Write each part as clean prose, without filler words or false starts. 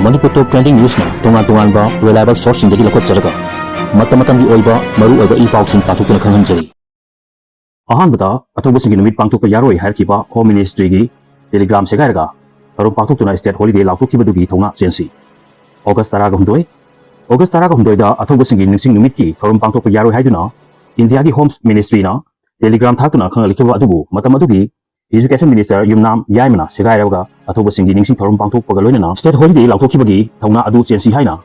Manipur top trending news na tungan ba reliable source sing dagi lakot jaraga matam di oiba maru oiba I pausing patukna khanghanjari ahanbada athoba singi numit pangtukpa yaroi harkiba home ministry gi telegram segairga tarum pangtuktuna state holiday lauktukibadugi thongna chensi August 13 da athoba singi ningsing numit ki tarum pangtukpa yaroi haiduna India gi home ministry na telegram thakuna khangalikiba adubu matam adugi Education Minister Yumnam Yaimana Segairaga athoba singi ningsing thorum pangthokpaga loinana state holiday laukthokibagi thongna adu chensi haina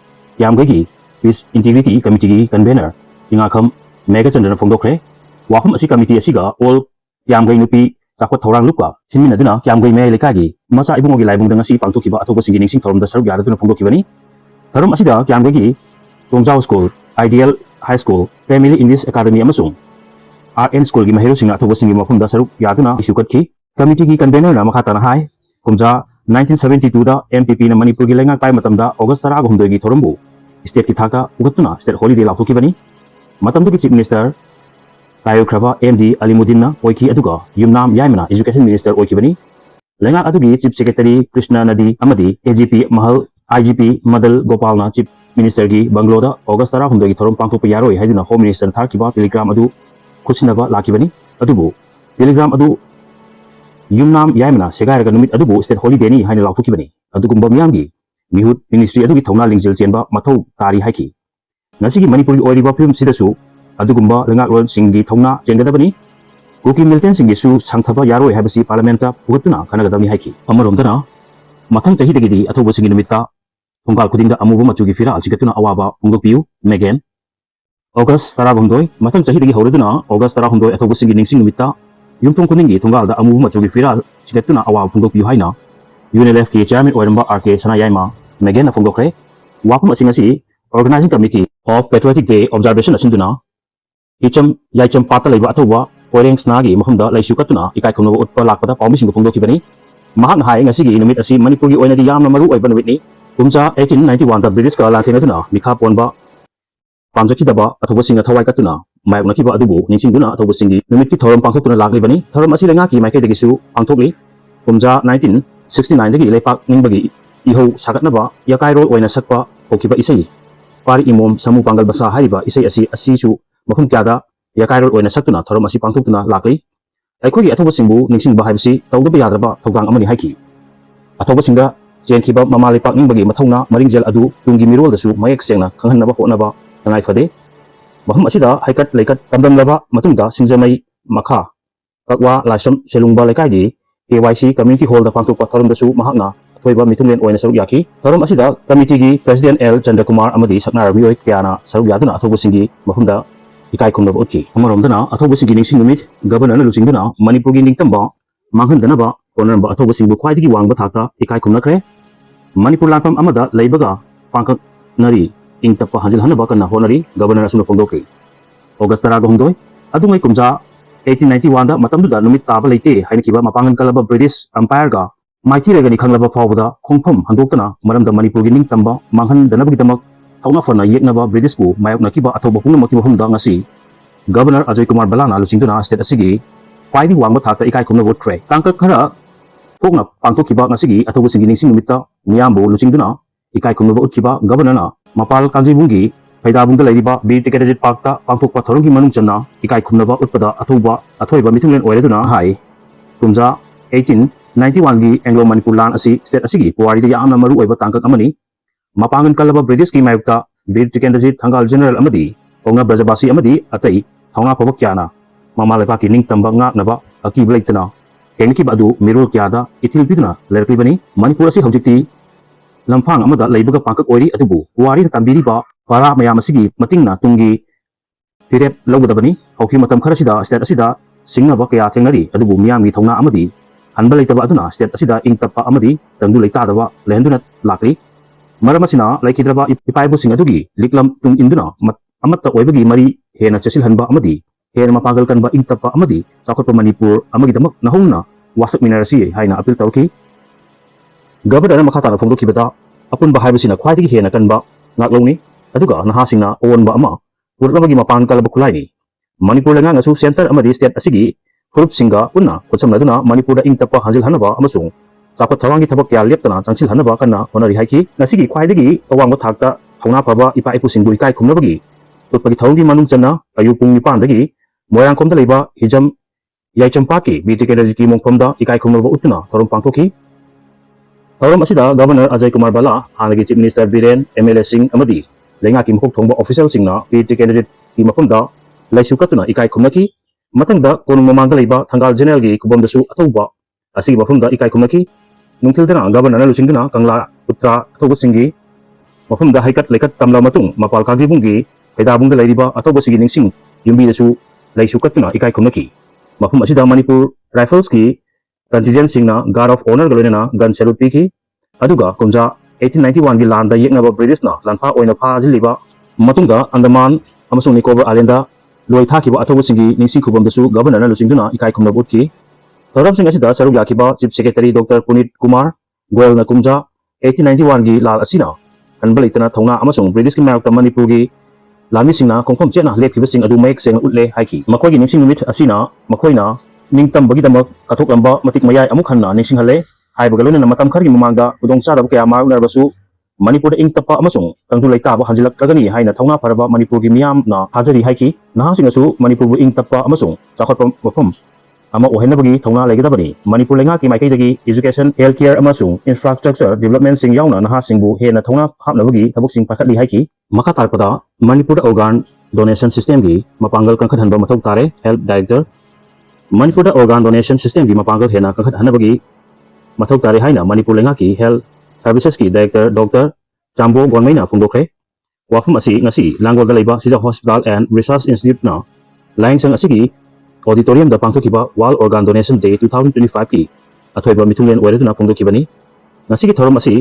yamgagi Peace Integrity Committee gi convener tingakham Mega Chandra phongdokre wafam asi committee asiga all yamgai nupi chakwa thorang lukwa sinmin aduna yamgai me lekagi macha ibungogi laibungda ngasi pangthokiba athoba singi ningsing thorumda saruk yaraduna phongdokibani tharum asida yamgai gi Tongjao School Ideal High School Family English Academy amasung RN School gi mahero singa athoba singi mafumda saruk yaduna isukatki committee gi convener na makhatana hai kumja 1972 da MPP na Manipur gi lenga pai matamda August 13 gi thorumbu state ki thaka ugatuna state holiday laukthokibani matamdu gi chief minister tayo kraba MD Alimuddin na oiki aduga Yumnam Yaimana education minister oikibani lenga adugi chief secretary Krishna Nadi amadi AGP Mahal IGP Madal Gopal na chief minister gi Bangaloda August 13 gi thorum pangthokpa yaroi haiduna home minister tharkiba telegram adu khusinaba lakibani adubu telegram adu Yumnam Yaimana Segairaga numit adubu state holiday ni haina laukthokibani adugumba miyamgi mihut ministry adugi thongna lingjil chenba mathau tari haiki ngasigi Manipur gi oiriba film sidasu adugumba lengaklon singgi thongna chengadabani kuki milten singgi su sangthaba yaroi habasi parliament ta pugatuna khanagadami haiki amaromdana mathang chahi degi athoba singi numita thonggal khudingda amuba machugi fira alchigatuna awaba pungdopiu Megan August 13 mathang chahi degi horeduna August 13 athoba singi ningsing numita yumtung kuningi thonggalda amuba machugi fira chigatuna awaba pungdopiu haina UNLF ki chairman oiramba Rk Sanayaimagi Megan na phongdokre wapum asingasi organizing committee of Patriotic Day observation asinduna icham yaicham pata leiba athoba poireng snagi mafamda laisu katuna ikai khongnoba utpa lakpada pawmising phongdokibani mahak hai ngasigi numit asi Manipur gi oinadi yamna maru oiba numit ni kumcha 1891 da British ka lathenaduna mikha ponba pamjakidaba athoba singa thawai katuna mayok nakiba adubu ningsingduna athoba singi numit ki thorum pangthokuna laklibani thorum asi lenga ki maike degisu pangthokli kumja 1969 dagi lepak ningbagi ihau sagatnaba yakai rol oina sakpa hokiba isai pari imom samu pangal basa hariba isai asisu mafum kyada yakai rol oina saktuna thorum asi pangthokuna lakli aikhogi athoba singbu ningsingba haibsi tawdaba yadraba thogang amani haiki athoba singa chenkiba mama lepak ningbagi mathongna maringjel adu tungi mirol dasu mayek sengna khanghanaba honaba tangai fade mafum asida haikat leikat tamdamlaba matungda singjamai makha kakwa lasham selungba lekai di KYC community hall da pangthokpa thorum dasu mahakna thoiba mitunglen oina saruk yaki thorum asida committee gi president L Chandrakumar amadi saknarabi oi kyana saruk yaduna athoba singi mafumda ikai khongnaba utki amaromdana athoba singi ningsing numit governor na luchingduna Manipur gi ningtamba manghandanaba honarba athoba singbu khwaidagi wangba thakta ikai khongnakre Manipur lanpam amada leibaga pangkak nari ingtapa hanjil hanaba kana honari governor asuna phongdoki August 13 adungai kumja 1891 da matamduda numit taba leite hainikiba mapangan kalaba British Empire ga maiti regani khanglaba fawda khongpham handoktana maramda Manipur gi ningtamba manghandanabagi damak thawna fana yeknaba British bu mayok nakiba athoba pungnamakti mahumda ngasi Governor Ajay Kumar Balana luchingduna state asigi kwaidi wangba thakta ikai khomna vote tre tangka khara thokna pangthokiba ngasigi athoba singi ningsing numita miyambu luchingduna ikai khomna vote kiba governor na mapal kangjibungi faidabungda leiriba bir ticket parkta pangthokpa thoronggi manung channa ikai khomnaba utpada athoiba mithunglen oireduna hai kumja 1891 gi Anglo Manipur lan asi state asigi puari da yamna maru oiba tangkak amani mapangan kalaba British ki mayukta bir ticket thangal general amadi ongna brajabasi amadi atai thongna pabak kyana mama lepa ki ningtamba ngaknaba akiba leitana kengki badu mirul kyada itil biduna lerpibani Manipur asi hojikti lamphang amada leibaga pangkak oiri adubu puari tambiri ba para mayam asigi matingna tungi tirep logudabani hoki matam kharasida state asida singnaba kya thengnari adubu miyamgi thongna amadi hanba leitaba aduna state asida ingtapa amadi tangdu leitadaba lehenduna lakri maramasina laikidraba ipaibu sing adugi liklam tung induna amatta oibagi mari hena chasil hanba amadi hena mapagal kanba ingtapa amadi sakotpa Manipur amagi damak nahongna wasak minarasi haina apil tawki governor makhatana phongdokibada apun bahaibasina khwaidagi hena kanba ngaklongni aduga nahasingna onba ama urlabagi mapan kalaba khulaini Manipur lenga ngasu center amadi state asigi hurup singa punna khotsamladuna Manipur da ingtapa hanjil hanaba amasung चापत थवांगी थबक क्या लेप्तना चांचिल हनबा कन्ना honorary हाइकी नसिगी ख्वाइदगी अवांग थाकता थौना फबा इपा इपुसिंगु इकाई खुमनबगी तुपगी थौंगी मनुंग चन्ना अयु पुंग निपानदगी मोयांगखोमदा लेबा Hijam याइचंपाकी BT college की मोंगफोमदा इकाई खुमनबा उतना थौरम पांथोखी थौरम असिदा गवर्नर अजय कुमार बाला हानगी chief minister Biren MLA Singh अमदी लेंगा की मखोक थोंबा ऑफिशियल सिंगना बीटी कॉलेज की मफमदा लाइसु कतुना इकाई खुमनकी मतंगदा कोनुंग ममांगदा लेबा थंगाल जनरल की कुबमदसु अथौबा असिगी मफमदा इकाई खुमनकी नुंथिलदना गवर्नर लुसिंगदना कंगला उत्तरा अथौबसिंगी मफमदा हाइकट लेकत तमला मतुंग मपाल कागिबुंगी हैदाबुंगदा लैरिबा अथौबसिगी निंगसिंग युंबीदसु लाइसु कतुना इकाई खुमनकी मफम असिदा मणिपुर राइफल्स की कंटिजेंट सिंगना गार्ड ऑफ ऑनर गलोनेना गन सैल्यूट पीखी अदुगा कुंजा 1891 की लांदा येंगनबा ब्रिटिशना लानफा ओइना फाजिलिबा मतुंगा अंडमान अमसुंग निकोबर आइलैंडा लोई थाखिबा अथौबसिंगी निंगसिंग खुबमदसु गवर्नर लुसिंगदना इकाई खुमनबुटकी थौरमसिंग असिदा सरुक याखिबा chief secretary doctor Puneet Kumar गोयलना कुंजा 1891 की लाल असिना हनबा लेतना थौना अमसुंग ब्रिटिश की मायक्ता मणिपुर की लामीसिंगना खोंखोम चेना लेपखिबसिंग अदु मयेक सेंग उटले हाइकी मखोगी निंगसिंग निमित असिना मखोइना निंगतंबगीदमक कथोकलंबा मतिक मयाय अमुक हन्ना निंगसिंगहले हाइबगा लोइना मतम खरगी ममांगदा खुदोंचादब कया मारुनरबसु मणिपुर इंग तप्पा अमसुंग कंदु लैताब हंजिलक्कगनी हाइना थौना फरबा मणिपुर की मियामना हाजरी हाइकी नहासिंगसु मणिपुर इंग तप्पा अमसुंग चाखोटपा मफम अमा ओहेनबगी थौना लैगदबनी मणिपुर लेंगा की माइकैदगी एजुकेशन हेल्थ केयर अमसुंग इंफ्रास्ट्रक्चर डेवलपमेंट सिंग याउना नहासिंगबु हेना थौना हापनबगी थबकसिंग पाखटली हाइकी मखा तारपदा मणिपुर ऑर्गन डोनेशन सिस्टम की मपांगल कंखटहनबा मथौ तारे health director Manipur organ donation system की मपांगल हेना कंखटहनबगी मथौ तारे हाइना मणिपुर लेंगा की हेल्थ सर्विसेस की डायरेक्टर डॉक्टर चांबो गोनमैना फोंदोखरे वाफम असी ngasi लांगोलदा लेबा सिजा हॉस्पिटल एंड रिसर्च इंस्टीट्यूट ना लाइंगसंग असिगी ऑडिटोरियम दा पांथोखिबा वर्ल्ड ऑर्गन डोनेशन डे 2025 की अथोइबा मिथुलेन ओइरदुना फोंदोखिबनी ngasi थौरम असी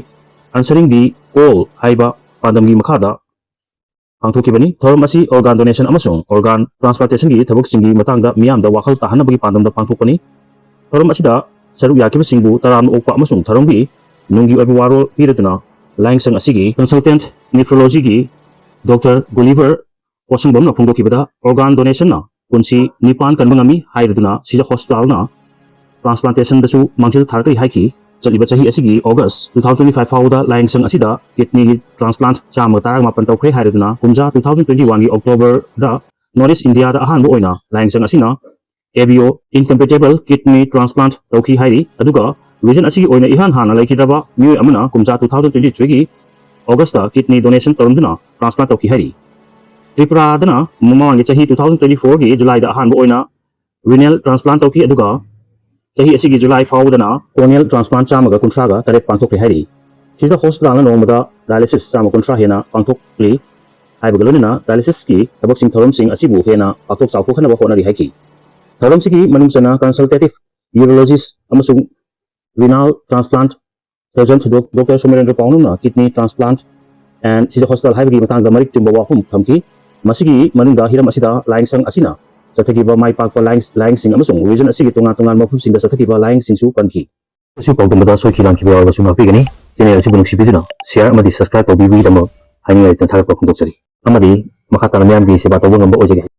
आंसरिंग दी कॉल हाइबा पांदमगी मखादा पांथोखिबनी थौरम असी ऑर्गन डोनेशन अमसुंग ऑर्गन ट्रांसप्लांटेशन की थबकसिंगी मतंगदा मियामदा वाखल ताहनबगी पांदमदा पांथोकपनी थौरम असिदा सरुक याखिबसिंगबु तराम ओकपा अमसुंग थौरमगी नुंगी ओइबा वारोल पीरदुना लाइंगसंग असिगी कंसल्टेंट नेफ्रोलॉजी की डॉक्टर गुलिवर पोसंगबमना फोंदोखिबदा ऑर्गन डोनेशन ना पुंसी निपान कनबंगमी हाइरदुना सिजा हॉस्पिटल ना ट्रांसप्लांटेशन दसु मांगजिल थारकई हाइकी चलिबा चाही असिगी अगस्त 2025 फाउदा लाइंगसंग असिदा किडनी की ट्रांसप्लांट चाम तारग मापन तौखरे हाइरदुना कुंजा 2021 की अक्टोबर दा नॉर्थ ईस्ट इंडिया दा अहानबो ओइना लाइंगसंग असिना एबियो इनकम्पेटेबल किडनी ट्रांसप्लांट तौखी हाइरी अदुगा रीजन असिगी ओइना इहान हाना लैखिदबा मियोय अमना कुंजा 2023 की अगस्त किडनी डोनेशन तौरमदुना ट्रांसप्लांट तौखी हाइरी त्रिपुरादना ममांगी चाही 2024 की जुलाई दा अहानबो ओइना रिनल ट्रांसप्लांट तौखी अदुगा चाही असिगी जुलाई फाउदना कोनियल ट्रांसप्लांट चामगा कुंथ्रागा तरेट पांथोखरे हाइरी सिदा हॉस्पिटल ना नोंगदा डायलिसिस चाम कुंथ्रा हेना पांथोखली हाइबगलोनिना डायलिसिस की थबकसिंग थौरमसिंग असिबु हेना पाथोक चावथोखनबा होनरी हाइकी थौरमसिगी मनुंगचना कंसल्टेटिव यूरोलॉजिस्ट अमसुंग renal transplant surgeon doctor Sumerendra पाउनुना kidney transplant and Shija hospital हाइबगी मतंगदा मरिक चुंबा वाफुम थमकी मसिगी मनुंगदा हिरम असिदा लाइंगसंग असिना चथगिबा माइपाकपा लाइंगसिंग अमसुंग रीजन असिगी तोंगा मफुमसिंगदा चथगिबा लाइंगसिंगसु पनकी असु पाउदमदा सोखिलांखिबा वारबसु माफिगनी चैनल असिबु नुक्सिबिदुना शेयर अमदि सब्सक्राइब तौबिबिदम हाइनिंग थागतपा खुंदोकचरी अमदि मखा ताना म्यामगी सेवा तौबा ngamba ओइजगे